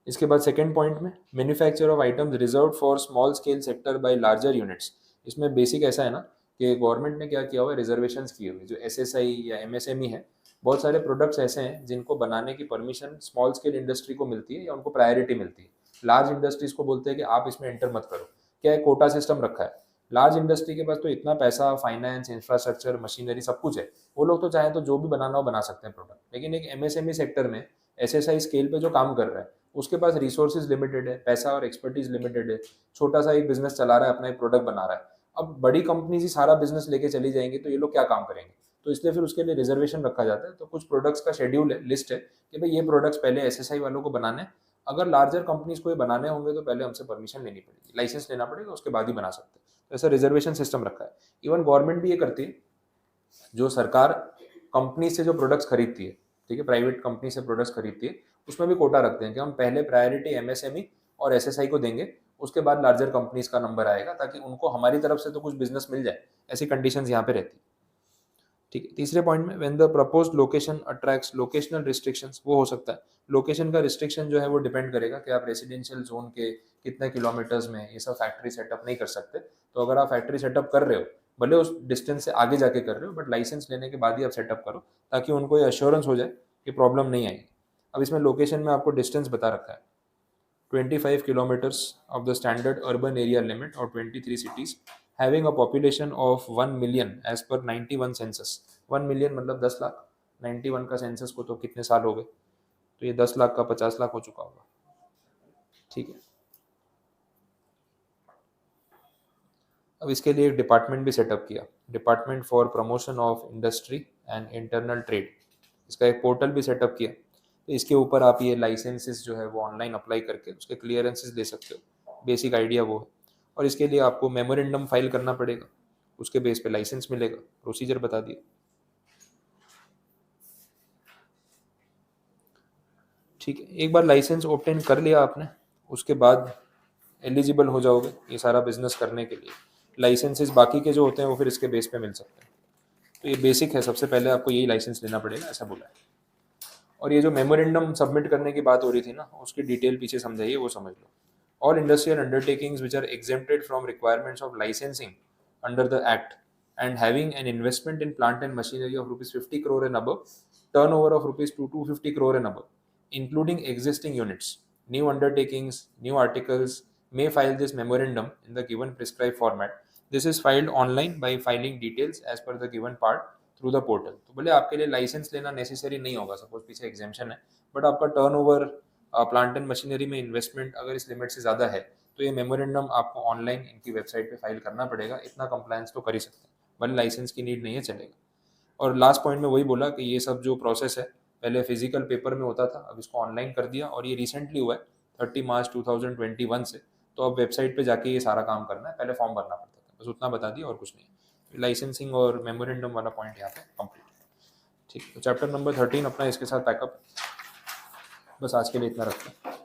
इसके बाद सेकंड पॉइंट में manufacture of items reserve for small scale sector bye larger units. इसमें बेसिक ऐसा है ना कि गवर्नमेंट ने क्या किया हुआ है, रिजर्वेशंस किए हुए। जो SSI या MSME है, बहुत सारे प्रोडक्ट्स ऐसे हैं जिनको बनाने की परमिशन स्मॉल स्केल इंडस्ट्री को मिलती है या उनको प्रायोरिटी मिलती है। लार्ज इंडस्ट्रीज को बोलते हैं कि आप इसमें एंटर मत करो। क्या है, कोटा सिस्टम रखा है। लार्ज इंडस्ट्री के पास तो इतना पैसा, फाइनेंस, इंफ्रास्ट्रक्चर, मशीनरी सब कुछ है, वो लोग तो चाहें तो जो भी बनाना हो बना सकते हैं प्रोडक्ट। लेकिन एक MSME सेक्टर में SSI स्केल पे जो काम कर रहा है, उसके पास रिसोर्सेज लिमिटेड है, पैसा और एक्सपर्टीज लिमिटेड है, छोटा सा एक बिजनेस चला रहा है, अपना एक प्रोडक्ट बना रहा है। अब बड़ी कंपनीज ही सारा बिजनेस लेके चली जाएंगी तो ये लोग क्या काम करेंगे? तो इसलिए फिर उसके लिए रिजर्वेशन रखा जाता है। तो कुछ प्रोडक्ट्स का शेड्यूल है, लिस्ट है कि भाई ये प्रोडक्ट्स पहले SSI वालों को बनाने हैं। अगर लार्जर कंपनीज को ये बनाने होंगे तो पहले हमसे परमिशन लेनी पड़ेगी, लाइसेंस लेना पड़ेगा, उसके बाद ही बना सकते हैं। तो ऐसा रिजर्वेशन सिस्टम रखा है। इवन गवर्नमेंट भी ये करती है, जो सरकार कंपनी से जो प्रोडक्ट्स खरीदती है, ठीक है, प्राइवेट कंपनी से प्रोडक्ट्स खरीदती है, उसमें भी कोटा रखते हैं कि हम पहले प्रायोरिटी MSME और SSI को देंगे, उसके बाद लार्जर कंपनीज का नंबर आएगा, ताकि उनको हमारी तरफ से तो कुछ बिजनेस मिल जाए। ऐसी कंडीशंस यहाँ पे रहती है। ठीक है, तीसरे पॉइंट में when the proposed location attracts locational restrictions, वो हो सकता है लोकेशन का रिस्ट्रिक्शन जो है वो डिपेंड करेगा कि आप रेसिडेंशियल जोन के कितने किलोमीटर्स में ये सब फैक्ट्री सेटअप नहीं कर सकते। तो अगर आप फैक्ट्री सेटअप कर रहे हो, भले उस डिस्टेंस से आगे जाके कर रहे हो, बट लाइसेंस लेने के बाद ही आप सेटअप करो, ताकि उनको ये अश्योरेंस हो जाए कि प्रॉब्लम नहीं आएगी। अब इसमें लोकेशन में आपको डिस्टेंस बता रखा है, 25 kilometers of the standard urban area limit or 23 cities having a population of 1 million as per 91 census। 1 million मतलब 10 लाख, 91 का सेंसस को तो कितने साल हो गए, तो ये 10 लाख का 50 लाख हो चुका होगा। ठीक है, अब इसके लिए एक डिपार्टमेंट भी सेटअप किया, department for promotion of industry and internal trade. इसका एक पोर्टल भी सेटअप किया, तो इसके ऊपर आप ये लाइसेंसेस जो है वो ऑनलाइन अप्लाई करके उसके क्लियरेंसेस ले सकते हो। बेसिक आइडिया वो है। और इसके लिए आपको मेमोरेंडम फाइल करना पड़ेगा, उसके बेस पे लाइसेंस मिलेगा। प्रोसीजर बता दिया। ठीक है, एक बार लाइसेंस ऑब्टेन कर लिया आपने, उसके बाद एलिजिबल हो जाओगे ये सारा बिजनेस करने के लिए। लाइसेंसेस बाकी के जो होते हैं वो फिर इसके बेस पे मिल सकते हैं। तो ये बेसिक है, सबसे पहले आपको यही लाइसेंस लेना पड़ेगा, ऐसा बोला है। और ये जो मेमोरेंडम सबमिट करने की बात हो रही थी ना, उसकी डिटेल पीछे समझाइए, वो समझ लो। All industrial undertakings which are exempted from requirements of licensing under the act and having an investment in plant and machinery of rupees 50 crore and above, turnover of rupees 250 crore and above, including existing units, new undertakings, new articles, may file this memorandum in the given prescribed format. This is filed online by filing details as per the given part through the portal. तो बोले आपके लिए लाइसेंस लेना नेसेसरी नहीं होगा, सपोज पीछे एग्जेम्पशन है, बट आपका टर्नओवर, प्लांट एंड मशीनरी में इन्वेस्टमेंट अगर इस लिमिट से ज़्यादा है, तो ये मेमोरेंडम आपको ऑनलाइन इनकी वेबसाइट पे फाइल करना पड़ेगा। इतना कंप्लायंस तो कर ही सकते हैं, भले लाइसेंस की नीड नहीं है, चलेगा। और लास्ट पॉइंट में वही बोला कि ये सब जो प्रोसेस है पहले फिजिकल पेपर में होता था, अब इसको ऑनलाइन कर दिया, और ये रिसेंटली हुआ है 30 मार्च 2021 से। तो अब वेबसाइट पे जाके ये सारा काम करना है, पहले फॉर्म भरना पड़ता था। बस उतना बता दिया और कुछ नहीं। लाइसेंसिंग और मेमोरेंडम वाला पॉइंट यहाँ पे कंप्लीट। ठीक है, तो चैप्टर नंबर 13 अपना इसके साथ पैकअप। बस आज के लिए इतना रखते हैं।